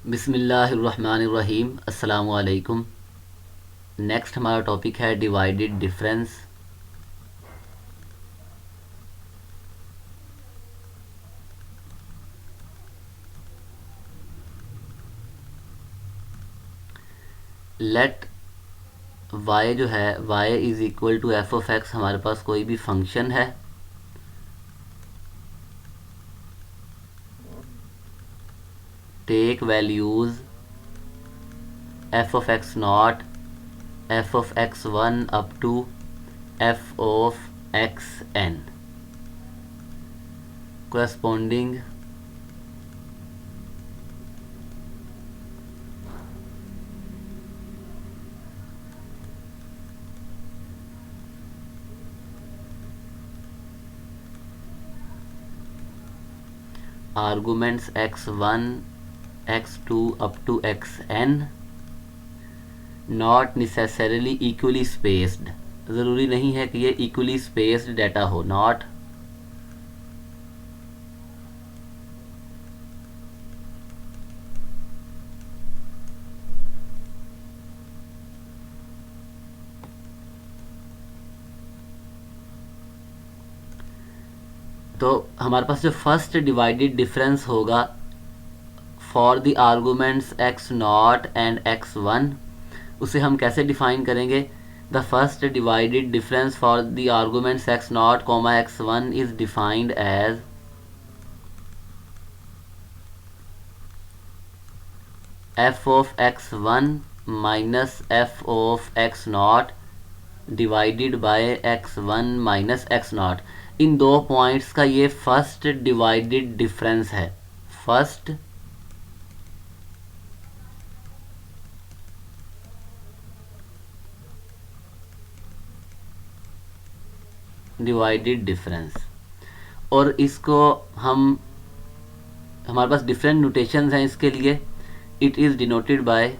बिस्मिल्लाहिर्रहमानिर्रहीम। अस्सलामु अलैकुम। नेक्स्ट हमारा टॉपिक है डिवाइडेड डिफरेंस। लेट y जो है y is equal to F of X, हमारे पास कोई भी फंक्शन है take values F of x not, F of x one up to F of X N corresponding arguments x1 x2 up to xn not necessarily equally spaced। ज़रूरी नहीं है कि ये equally spaced डाटा हो। not तो हमारे पास जो फर्स्ट डिवाइडेड डिफरेंस होगा for the arguments x not and x one, उसे हम कैसे डिफाइन करेंगे? The first divided difference for the arguments x not comma x one is defined as f of x one minus f of x not divided by x one minus x not. इन दो points का ये first divided difference है। First divided difference, और इसको हम हमारे पास different notations हैं इसके लिए। It is denoted by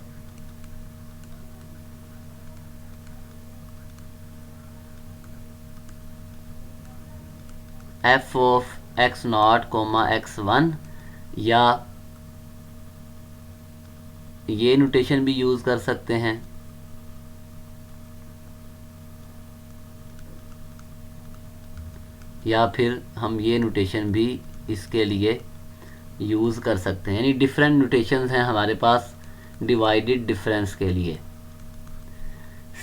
F of x not comma x one, या ये नोटेशन भी यूज़ कर सकते हैं, या फिर हम ये नोटेशन भी इसके लिए यूज़ कर सकते हैं। यानी डिफरेंट नोटेशंस हैं हमारे पास डिवाइडेड डिफरेंस के लिए।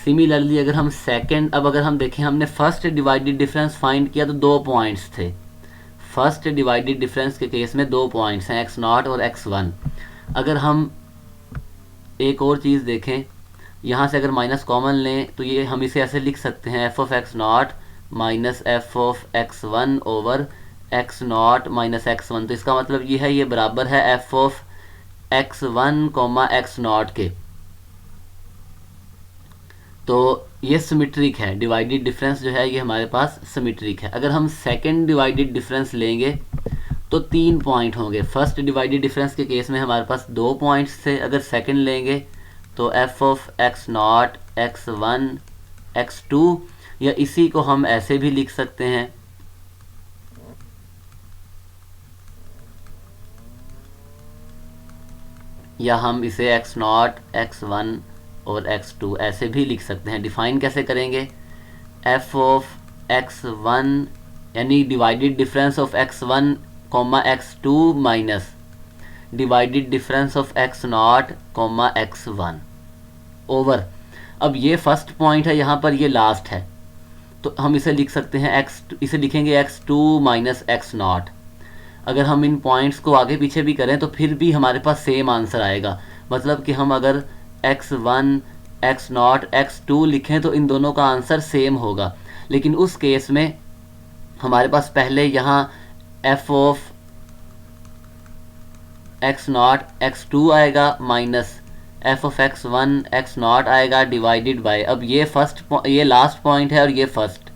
सिमिलरली अगर हम सेकंड, अब अगर हम देखें, हमने फर्स्ट डिवाइडेड डिफरेंस फाइंड किया तो दो पॉइंट्स थे। फर्स्ट डिवाइडेड डिफरेंस के केस में दो पॉइंट्स हैं, एक्स नॉट और एक्स वन। अगर हम एक और चीज़ देखें, यहाँ से अगर माइनस कॉमन लें तो ये हम इसे ऐसे लिख सकते हैं, F of x not minus f of x one over x not minus x one. तो इसका मतलब ये है, ये बराबर है F of x one comma x not के। तो ये सिमेट्रिक है, डिवाइडेड डिफरेंस जो है ये हमारे पास सिमेट्रिक है। अगर हम सेकंड डिवाइडेड डिफरेंस लेंगे तो 3 पॉइंट होंगे। फर्स्ट डिवाइडेड डिफरेंस के केस में हमारे पास 2 पॉइंट्स थे। अगर सेकंड लेंगे तो F of x not x one X two, या इसी को हम ऐसे भी लिख सकते हैं, या हम इसे एक्स नॉट एक्स वन और x2 ऐसे भी लिख सकते हैं। डिफाइन कैसे करेंगे? f ऑफ एक्स वन यानी divided difference of x one comma X two minus divided difference of x not comma x one over, अब ये फर्स्ट पॉइंट है, यहाँ पर ये लास्ट है, तो हम इसे लिख सकते हैं इसे लिखेंगे x2 माइनस एक्स नॉट। अगर हम इन पॉइंट्स को आगे पीछे भी करें तो फिर भी हमारे पास सेम आंसर आएगा। मतलब कि हम अगर X one x not x two लिखें तो इन दोनों का आंसर सेम होगा। लेकिन उस केस में हमारे पास पहले यहाँ f of x not x two आएगा minus f of x one x not आएगा डिवाइडेड बाय, अब ये लास्ट पॉइंट है और ये first,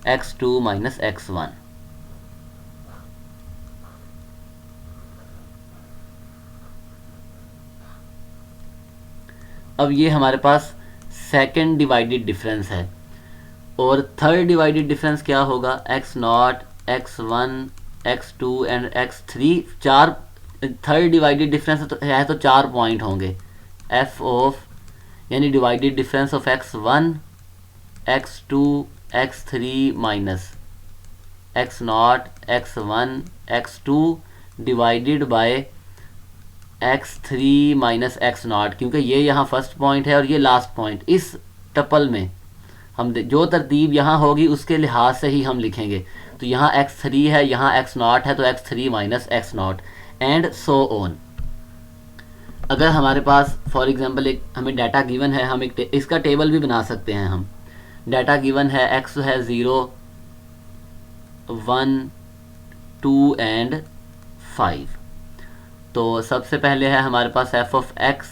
x two minus x one. अब ये हमारे पास सेकंड डिवाइडेड डिफरेंस है। और थर्ड डिवाइडेड डिफरेंस क्या होगा? X not x one X two and X three, 4 third divided difference है तो 4 पॉइंट होंगे। एफ ऑफ यानी divided difference of x1 x2 x3 minus x0 x1 x2 divided by x3 minus x0, क्योंकि ये यहाँ first point है और ये लास्ट पॉइंट। इस टपल में हम जो तरतीब यहाँ होगी उसके लिहाज से ही हम लिखेंगे। तो यहाँ x3 है, यहाँ x0 है, तो x3 minus x0 and so on. अगर हमारे पास फॉर एग्जांपल एक हमें डाटा गिवन है, हम एक इसका टेबल भी बना सकते हैं। हम डाटा गिवन है, x है 0 1 2 एंड 5। तो सबसे पहले है हमारे पास f ऑफ x,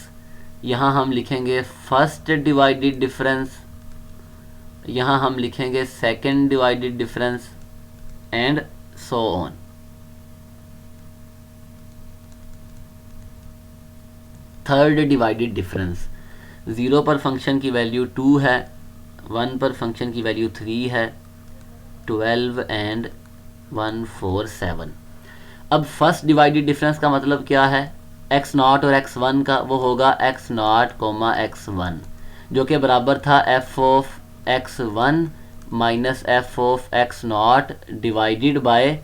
यहाँ हम लिखेंगे फर्स्ट डिवाइडेड डिफरेंस, यहाँ हम लिखेंगे second divided difference and so on. Third divided difference, 0 पर फंक्शन की वैल्यू 2 है, 1 पर फंक्शन की वैल्यू 3 है, 12 एंड 1 4 7। अब फर्स्ट डिवाइडेड डिफरेंस का मतलब क्या है, x0 और x1 का, वो होगा x0, x1, जो कि बराबर था f of x1 minus f of x0 divided by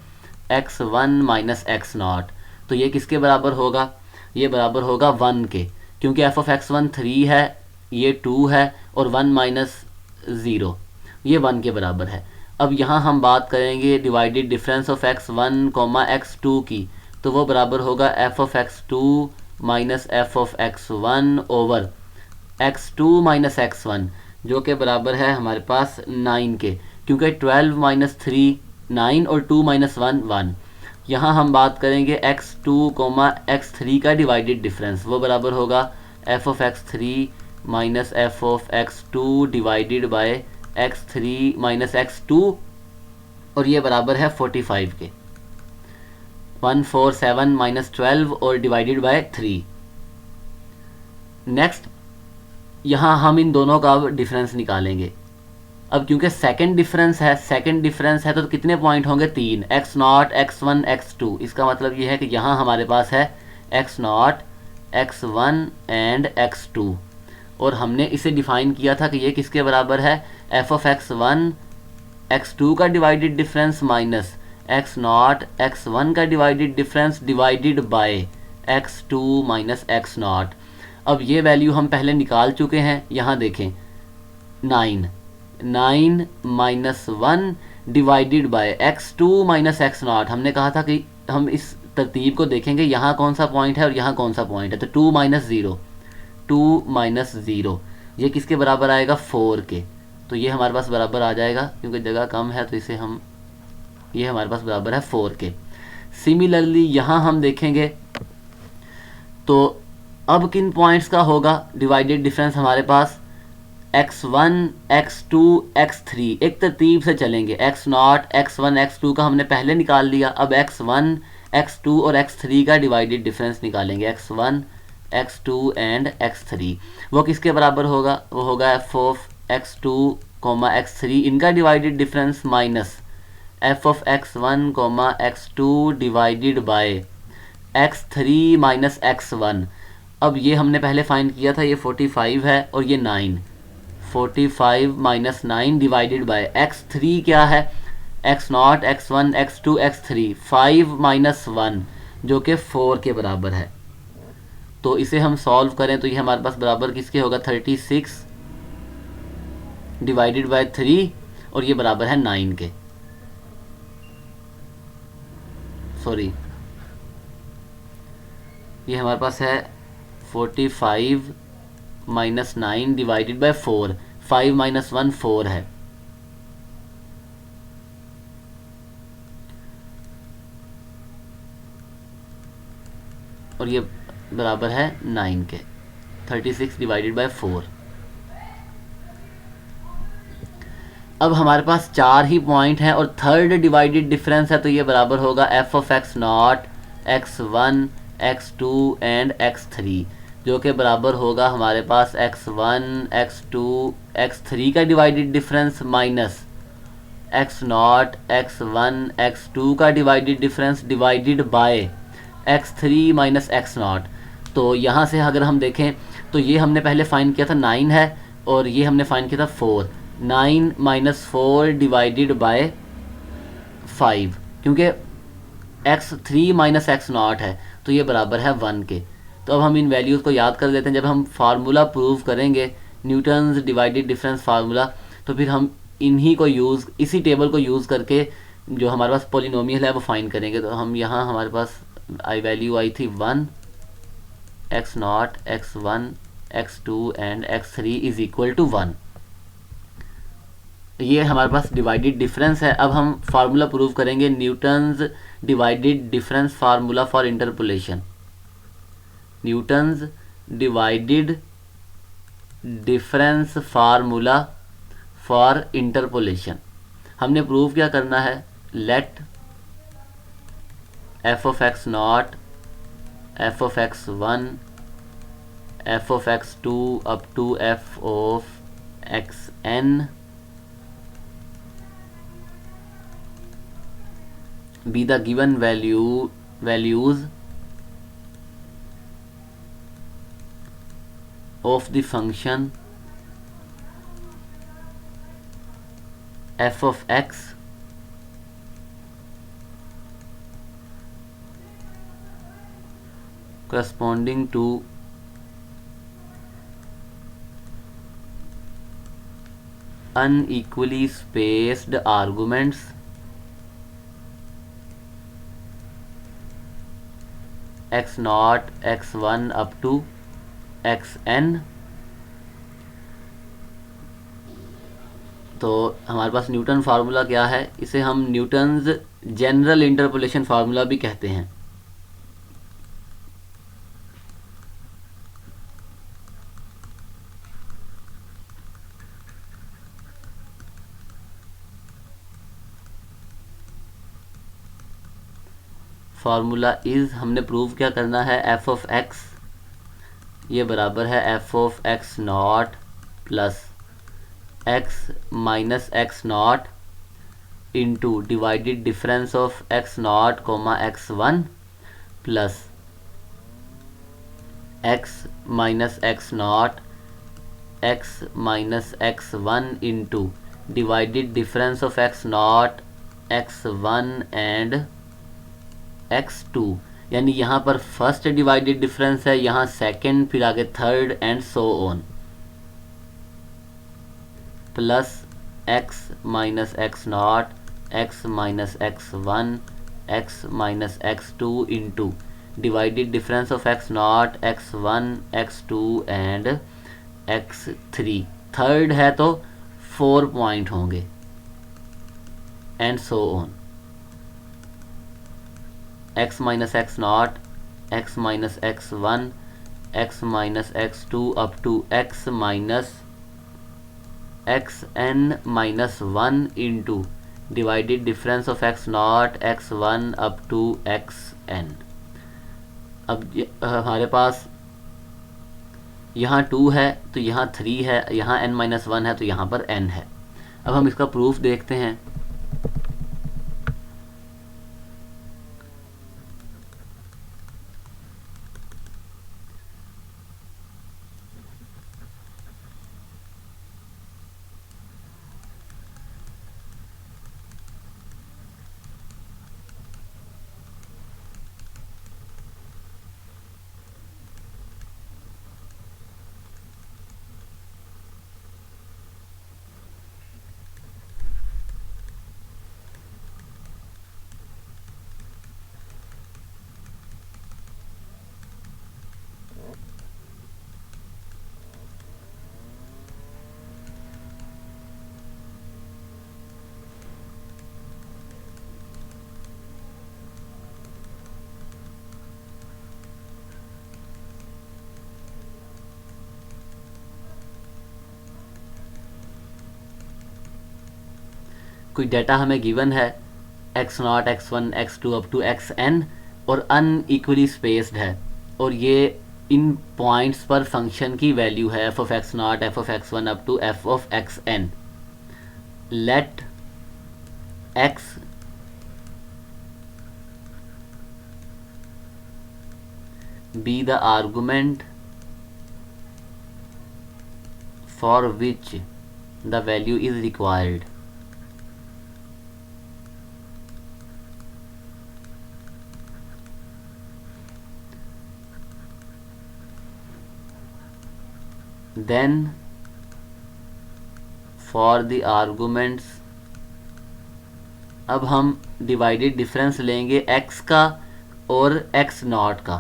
x1 minus x0। तो ये किसके बराबर होगा, ये बराबर होगा 1 के, क्योंकि f ऑफ x1 3 है, ये 2 है, और 1 माइनस 0 ये 1 के बराबर है। अब यहाँ हम बात करेंगे divided difference of x1 x2 की, तो वो बराबर होगा f of x2 minus f of x1 over x2 minus x1, जो कि बराबर है हमारे पास 9 के, क्योंकि 12 माइनस 3 9 और 2 माइनस 1 1। यहाँ हम बात करेंगे x2 x3 का डिवाइडेड डिफरेंस, वो बराबर होगा f of x3 minus f of x2 divided by x3 minus x2, और ये बराबर है 45 के, 1 4 7 माइनस 12 और डिवाइडेड बाय 3। नेक्स्ट यहाँ हम इन दोनों का डिफरेंस निकालेंगे। अब क्योंकि सेकंड डिफरेंस है तो कितने पॉइंट होंगे, 3, x0 x1 x2। इसका मतलब ये है कि यहाँ हमारे पास है x0 x1 एंड x2, और हमने इसे डिफाइन किया था कि ये किसके बराबर है, f ऑफ x1 x2 का divided difference minus x0 x1 का divided difference divided by x2 minus x0। अब ये वैल्यू हम पहले निकाल चुके हैं, यहाँ देखें 9 minus 1 divided by x2 minus x0। हमने कहा था कि हम इस तरतीब को देखेंगे, यहाँ कौन सा पॉइंट है और यहाँ कौन सा पॉइंट है। तो 2 माइनस 0 ये किसके बराबर आएगा, 4 के। तो ये हमारे पास बराबर आ जाएगा, क्योंकि जगह कम है तो इसे हम, ये हमारे पास बराबर है 4 के। सिमिलरली यहाँ हम देखेंगे तो अब किन पॉइंट्स का होगा डिवाइडेड डिफरेंस हमारे पास, x1 x2 x3, एक तरतीब से चलेंगे। x0 x1 x2 का हमने पहले निकाल लिया, अब x1 x2 और x3 का डिवाइडेड डिफरेंस निकालेंगे, x1 x2 एंड x3। वो किसके बराबर होगा, वो होगा f ऑफ x2 x3 इनका divided difference minus f of x1 x2 divided by x3 minus x1। अब ये हमने पहले फाइंड किया था, ये 45 है और ये 9, 45 माइनस 9 डिवाइडेड बाय x3 क्या है, x0 x1 x2 x3, 5 minus 1 जो कि 4 के बराबर है। तो इसे हम सॉल्व करें तो ये हमारे पास बराबर किसके होगा, 36 डिवाइडेड बाय 3, और ये बराबर है 9 के, सॉरी ये हमारे पास है 45 माइनस 9 डिवाइडेड बाय 4, 5 माइनस 1 4 है। और ये बराबर है 9 के, 36 डिवाइडेड बाय 4। अब हमारे पास 4 ही पॉइंट हैं और थर्ड डिवाइडेड डिफरेंस है, तो ये बराबर होगा f of x0 x1 x2 and x3, जो कि बराबर होगा हमारे पास x1 x2 x3 का divided difference minus x0 x1 x2 का divided difference divided by x3 minus x not. तो यहाँ से अगर हम देखें तो ये हमने पहले फाइंड किया था 9 है, और ये हमने फाइंड किया था 4। 9 माइनस 4 डिवाइडेड बाय 5, क्योंकि x3 माइनस एक्स नॉट है तो ये बराबर है 1 के। तो अब हम इन वैल्यूज़ को याद कर लेते हैं। जब हम फार्मूला प्रूव करेंगे, न्यूटन्स डिवाइडेड डिफरेंस फार्मूला, तो फिर हम इन्हीं को यूज़, इसी टेबल को यूज़ करके जो हमारे पास पोलिनोमियल है वो फाइंड करेंगे। तो हम यहाँ हमारे पास वैल्यू आई थी 1, X not, x1, x2 and x3 is equal to 1। ये हमारे पास डिवाइडेड डिफरेंस है। अब हम फार्मूला प्रूव करेंगे, Newton's divided difference formula for interpolation. Newton's divided difference formula for interpolation. हमने प्रूव क्या करना है, let F of x not, F of x1, F of x2 up to F of xn be the given values of the function f of x corresponding to unequally spaced arguments x not, x1 up to xn। तो हमारे पास Newton formula क्या है, इसे हम Newton's general interpolation formula भी कहते हैं। Formula is, हमने प्रूव क्या करना है, एफ ऑफ एक्स ये बराबर है F of x not plus x minus x not into divided difference of x not comma x1 plus x minus x not, x minus x1 into divided difference of x not, x1 and x2। यानी यहाँ पर first divided difference है, यहाँ second, फिर आगे third and so on, plus x minus x not, x minus x1, X minus x2 into divided difference of x not, x1, x2 and x3। Third है तो 4 point होंगे and so on, x minus x not, x minus x1, x minus x2 up to x minus xn minus 1 into divided difference of x not, x1 up to xn। अब हमारे पास यहाँ 2 है तो यहाँ 3 है, यहाँ n माइनस 1 है तो यहाँ पर n है। अब हम इसका प्रूफ देखते हैं। कोई डाटा हमें गिवन है x not, x1, x2 up to xn और अनइक्वली स्पेस्ड है, और ये इन पॉइंट्स पर फंक्शन की वैल्यू है f of x not, f of x1 up to f of xn। Let x be the argument for which the value is required. Then for the arguments, अब हम divided difference लेंगे x का और x not का।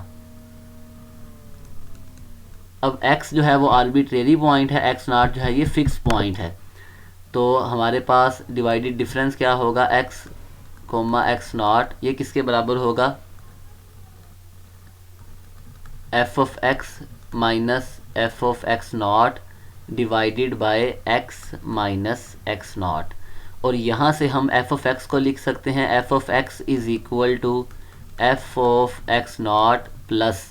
अब x जो है वो आर्बिट्रेरी पॉइंट है, x नॉट जो है ये फिक्स पॉइंट है। तो हमारे पास डिवाइडेड डिफरेंस क्या होगा, x कोमा x नॉट, ये किसके बराबर होगा, f of x minus f of x not divided bye x minus x not. और यहाँ से हम f ऑफ x को लिख सकते हैं, f of x is equal to f of x not plus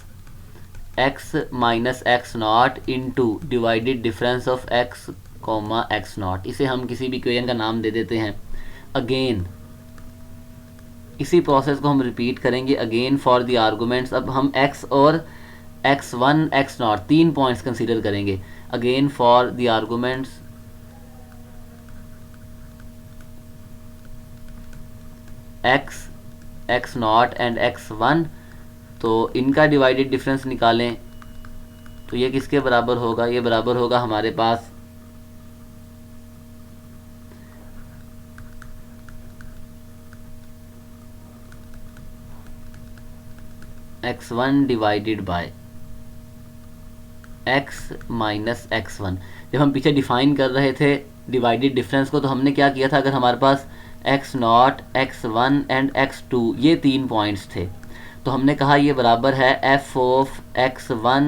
x minus x not into divided difference of x comma x not. इसे हम किसी भी इक्वेशन का नाम दे देते हैं। अगेन इसी प्रोसेस को हम रिपीट करेंगे अगेन फॉर द आर्गुमेंट्स। अब हम x और x1 x नॉट तीन पॉइंट्स कंसीडर करेंगे। Again for the arguments x not and x1, तो इनका डिवाइडेड डिफरेंस निकालें तो ये किसके बराबर होगा, ये बराबर होगा हमारे पास x1 divided by x minus x1। जब हम पीछे डिफाइन कर रहे थे डिवाइडेड डिफरेंस को तो हमने क्या किया था, अगर हमारे पास x not x1 and x2 ये तीन पॉइंट्स थे तो हमने कहा ये बराबर है f ऑफ x1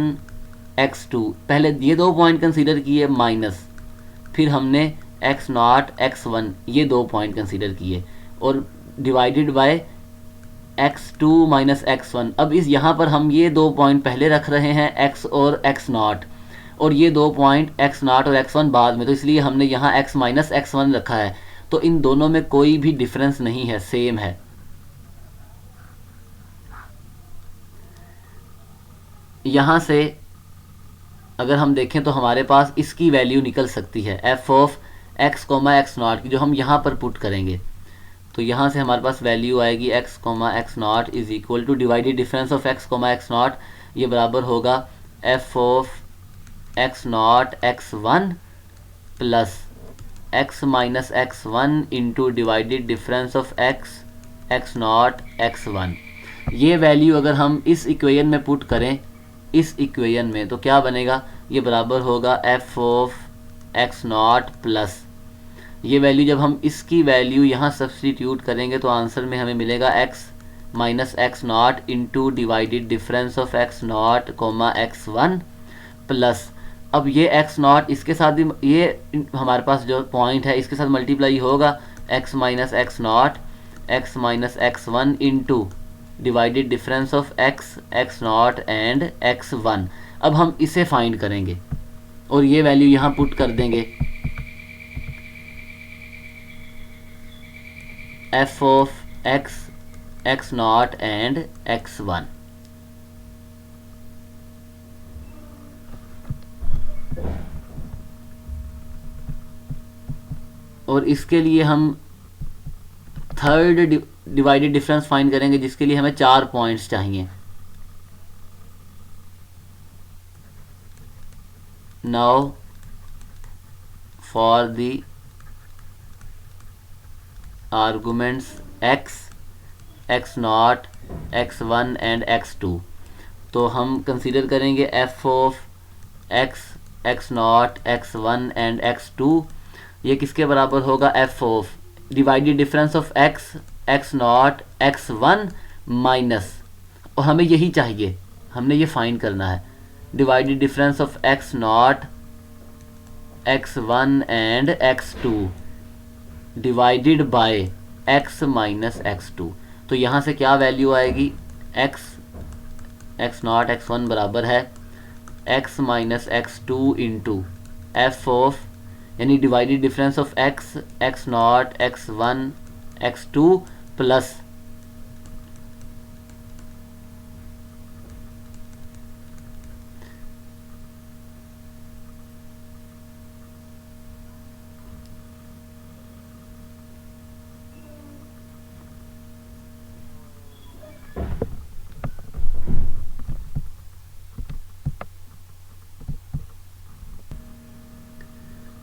x2। पहले ये दो पॉइंट कंसीडर किए माइनस, फिर हमने x नॉट x1 ये दो पॉइंट कंसीडर किए और divided by x2 minus x1। अब इस यहाँ पर हम ये दो पॉइंट पहले रख रहे हैं x और x नॉट, और ये दो पॉइंट x नॉट और x1 बाद में, तो इसलिए हमने यहाँ x माइनस x1 रखा है। तो इन दोनों में कोई भी डिफरेंस नहीं है, सेम है। यहाँ से अगर हम देखें तो हमारे पास इसकी वैल्यू निकल सकती है f of x comma x not की, जो हम यहाँ पर पुट करेंगे। तो यहाँ से हमारे पास वैल्यू आएगी x comma x not is equal to divided difference of x comma x not, ये बराबर होगा f of x not x1 plus x minus x1 into divided difference of x not x1। ये value अगर हम इस equation में put करें, इस इक्वेशन में, तो क्या बनेगा, ये बराबर होगा f of x not plus, ये वैल्यू जब हम इसकी वैल्यू यहाँ सब्सटीट्यूट करेंगे तो आंसर में हमें मिलेगा x minus x not into divided difference of x not comma x1 plus, अब ये x नॉट इसके साथ भी, ये हमारे पास जो पॉइंट है इसके साथ मल्टीप्लाई होगा, x minus x not x minus x1 into divided difference of x not and x1। अब हम इसे फाइंड करेंगे और ये वैल्यू यहाँ पुट कर देंगे, f of x not and x1। और इसके लिए हम थर्ड डिवाइडेड डिफरेंस फाइंड करेंगे, जिसके लिए हमें 4 पॉइंट्स चाहिए। Now for the arguments x not x1 and x2, तो हम कंसीडर करेंगे f of x not x1 and x2, ये किसके बराबर होगा, f of divided difference of x not x1 minus, और हमें यही चाहिए, हमने ये फाइंड करना है, divided difference of x not x1 and x2 divided bye x minus x2। तो यहाँ से क्या वैल्यू आएगी, x नॉट x1 बराबर है x minus x2 into f of, यानी divided difference of x not x1 x2 plus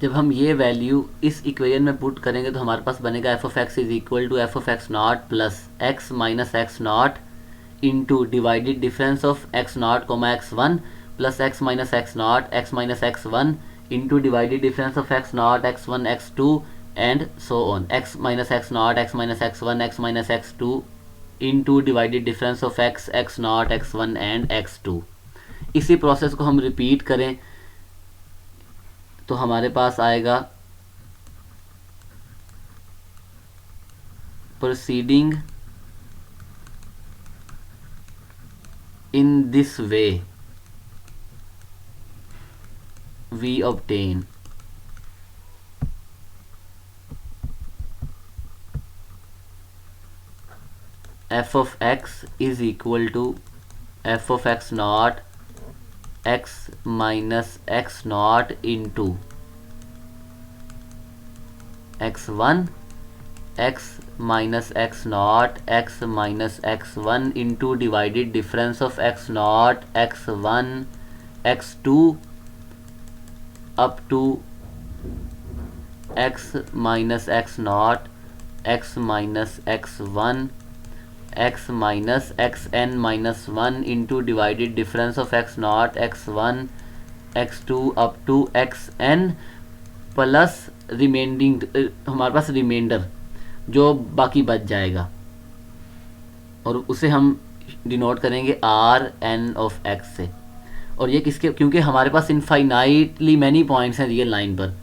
जब हम ये वैल्यू इस इक्वेशन में पुट करेंगे तो हमारे पास बनेगा F of x is equal to F of x not plus x minus x not into divided difference of x not comma x one plus x minus x one into divided difference of x not x one X two and so on X minus x not x minus x one X minus X two into divided difference of x not x one and x two. इसी process को हम repeat करें तो हमारे पास आएगा proceeding in this way we obtain f of x is equal to f of x naught x minus x naught into x1 x minus x naught x minus x1 into divided difference of x naught x1 x2 up to x minus x naught x minus x1 x minus xn minus 1 into divided difference of x naught x1 x2 up to xn plus remaining हमारे पास reminder जो बाकी बच जाएगा और उसे हम denote करेंगे आर एन ऑफ एक्स से। और ये किसके, क्योंकि हमारे पास इनफाइनाइटली मैनी पॉइंट्स हैं रियल लाइन पर,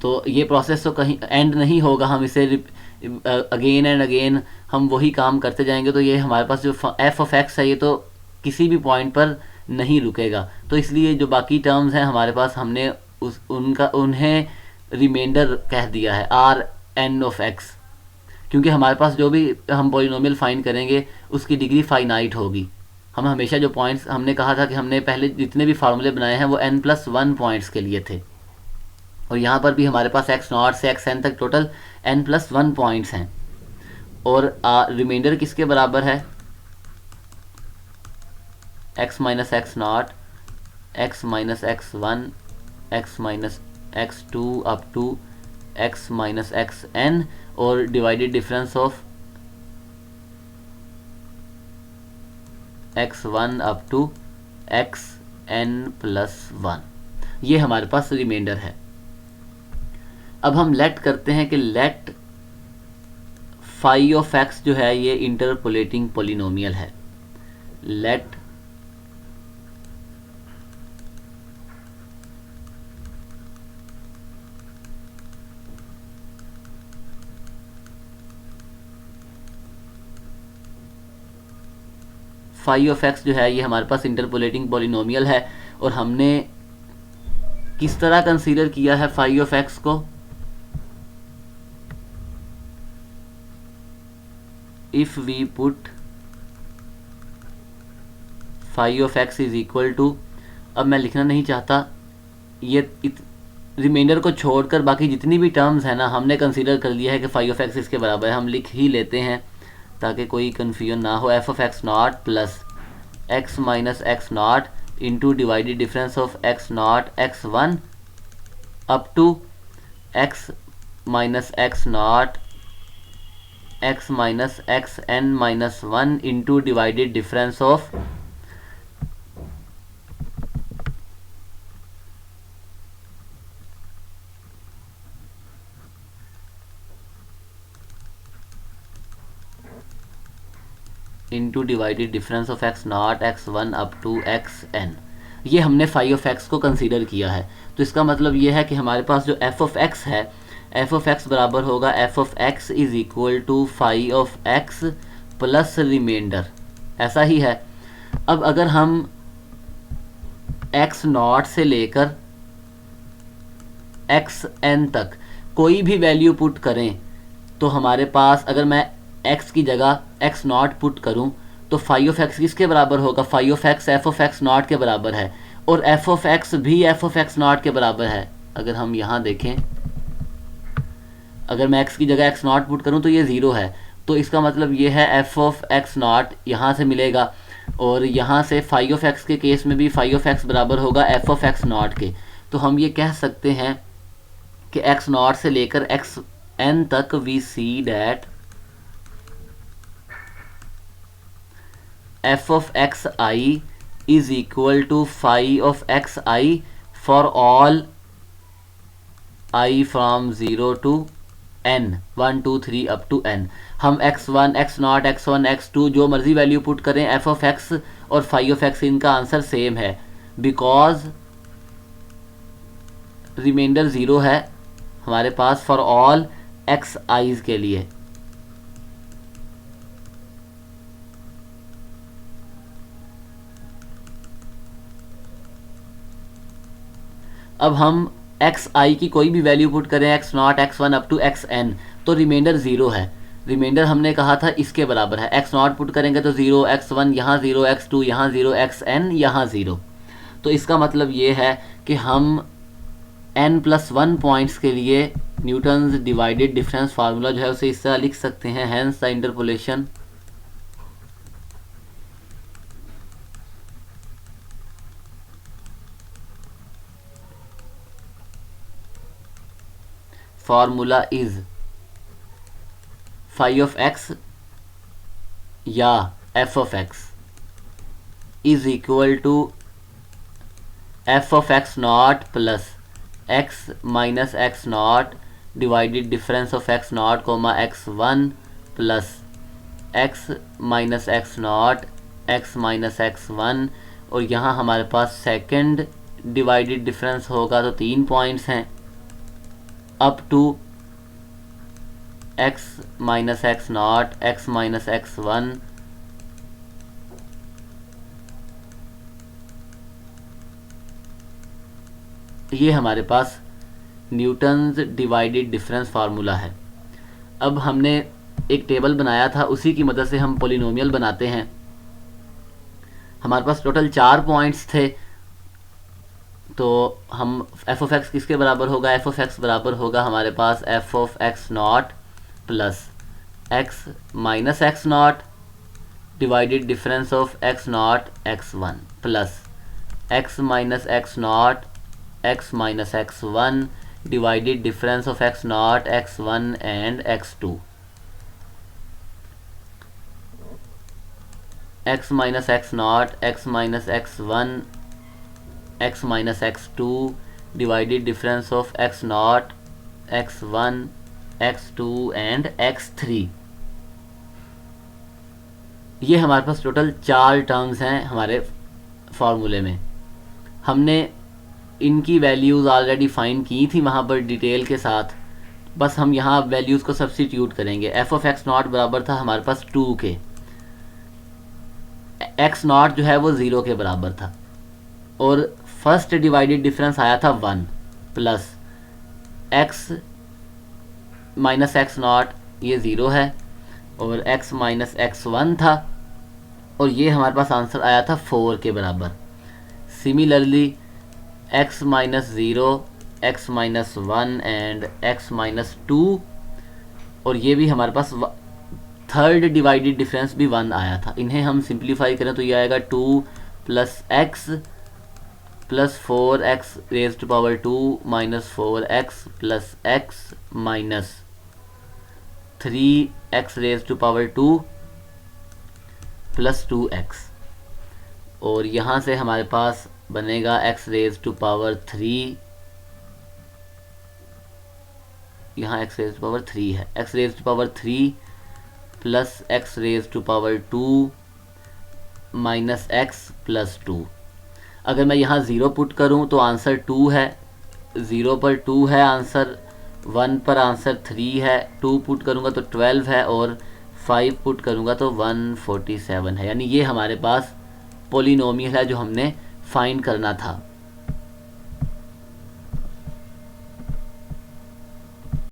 तो ये प्रोसेस तो कहीं एंड नहीं होगा, हम इसे अगेन एंड अगेन हम वही काम करते जाएंगे। तो ये हमारे पास जो एफ ऑफ एक्स है ये तो किसी भी पॉइंट पर नहीं रुकेगा, तो इसलिए जो बाकी टर्म्स हैं हमारे पास हमने उन्हें रिमाइंडर कह दिया है आर एन ऑफ एक्स, क्योंकि हमारे पास जो भी हम पॉलिनोमियल फाइंड करेंगे उसकी डिग्री फाइनाइट होगी। हम हमेशा जो पॉइंट्स हमने कहा था कि हमने पहले जितने भी फार्मूले बनाए हैं वो n+1 पॉइंट्स के लिए थे, और यहाँ पर भी हमारे पास x नॉट से xn तक टोटल n+1 पॉइंट्स हैं। और रिमाइंडर किसके बराबर है, x minus x not x minus x1 x minus x2 up to x minus xn और divided difference of x1 up to xn+1, ये हमारे पास रिमाइंडर है। अब हम लेट करते हैं कि लेट फाई ऑफ एक्स जो है ये इंटरपोलेटिंग पॉलिनोमियल है। लेट फाई ऑफ एक्स जो है ये हमारे पास इंटरपोलेटिंग पॉलिनोमियल है, और हमने किस तरह कंसीडर किया है फाई ऑफ एक्स को, if we put phi of x is equal to, अब मैं लिखना नहीं चाहता, ये रिमाइंडर को छोड़कर बाकी जितनी भी टर्म्स है ना हमने कंसीडर कर लिया है कि फाई ऑफ एक्स इसके बराबर है, हम लिख ही लेते हैं ताकि कोई कन्फ्यूजन ना हो। F of x not plus x minus x not into divided difference of x not x1 up to x minus x not x minus xn-1 into divided difference of into divided difference of x not x1 up to xn। ये हमने phi of X को consider किया है, तो इसका मतलब ये है कि हमारे पास जो एफ ऑफ एक्स है, एफ ऑफ एक्स बराबर होगा F of x is equal to phi of X plus remainder, ऐसा ही है। अब अगर हम एक्स नॉट से लेकर xn तक कोई भी वैल्यू पुट करें तो हमारे पास, अगर मैं x की जगह x नॉट पुट करूं तो फाई ऑफ एक्स किसके बराबर होगा, phi of X F of x not के बराबर है, और एफ ऑफ एक्स भी एफ ऑफ एक्स नॉट के बराबर है। अगर हम यहाँ देखें, अगर मैं x की जगह x नॉट पुट करूं तो ये 0 है, तो इसका मतलब ये है एफ ऑफ एक्स नॉट यहाँ से मिलेगा, और यहाँ से फाई ऑफ एक्स के केस में भी फाई ऑफ एक्स बराबर होगा एफ ऑफ एक्स नॉट के। तो हम ये कह सकते हैं कि एक्स नॉट से लेकर एक्स एन तक we see that F of X I is equal to phi of X I for all I from 0 to n 1 2 3 up to n। हम x1 x0 x1 x2 जो मर्जी value put करें F of X और phi of X इनका answer same है because remainder 0 है हमारे पास फॉर ऑल एक्स आईज के लिए। अब हम एक्स आई की कोई भी वैल्यू पुट करें X not x one up to X N तो रिमाइंडर 0 है। रिमाइंडर हमने कहा था इसके बराबर है, एक्स नॉट पुट करेंगे तो 0 x1 यहाँ 0 x2 यहाँ 0 xn यहाँ 0। तो इसका मतलब ये है कि हम n+1 पॉइंट्स के लिए न्यूटन्स डिवाइडेड डिफरेंस फार्मूला जो है उसे इस तरह लिख सकते हैं, hence the interpolation formula is phi of x या f of x is equal to F of x not plus x minus x not divided difference of x not comma x one plus x minus x not x minus x one. और यहाँ हमारे पास second divided difference होगा तो 3 points हैं up to x minus x not x minus x one ये हमारे पास Newton's divided difference formula है। अब हमने एक टेबल बनाया था उसी की मदद से हम पॉलिनोमियल बनाते हैं। हमारे पास टोटल 4 पॉइंट्स थे तो हम एफ ऑफ एक्स किसके बराबर होगा, एफ ऑफ एक्स बराबर होगा हमारे पास f of x not plus x minus x not divided difference of x not x one plus x minus x not x minus x one divided difference of x not x one and x two. X minus x not x minus x one x minus x2 divided difference of x naught x1 x2 and x3। ये हमारे पास total 4 terms हैं हमारे फार्मूले में। हमने इनकी values already find की थी वहाँ पर डिटेल के साथ, बस हम यहाँ वैल्यूज़ को सब्स्टिट्यूट करेंगे। एफ ऑफ एक्स नॉट बराबर था हमारे पास 2 के, एक्स नॉट जो है वो 0 के बराबर था और फर्स्ट डिवाइडेड डिफरेंस आया था 1 plus x minus x not ये 0 है और एक्स माइनस एक्स वन था और ये हमारे पास आंसर आया था 4 के बराबर। Similarly x minus 0 x minus 1 and x minus 2 और ये भी हमारे पास थर्ड डिवाइडेड डिफरेंस भी 1 आया था। इन्हें हम सिंप्लीफाई करें तो ये आएगा 2 plus X plus 4x raise to power 2 minus 4x plus x minus 3x raise to power 2 plus 2x और यहाँ से हमारे पास बनेगा x रेज टू पावर 3, यहाँ x रेज टू पावर 3 है, x raise to power 3 plus x raise to power 2 minus x plus 2। अगर मैं यहाँ 0 पुट करूँ तो आंसर 2 है, 0 पर 2 है आंसर, 1 पर आंसर 3 है, 2 पुट करूँगा तो 12 है और 5 पुट करूँगा तो 147 है। यानी ये हमारे पास पॉलिनोमियल है जो हमने फाइंड करना था।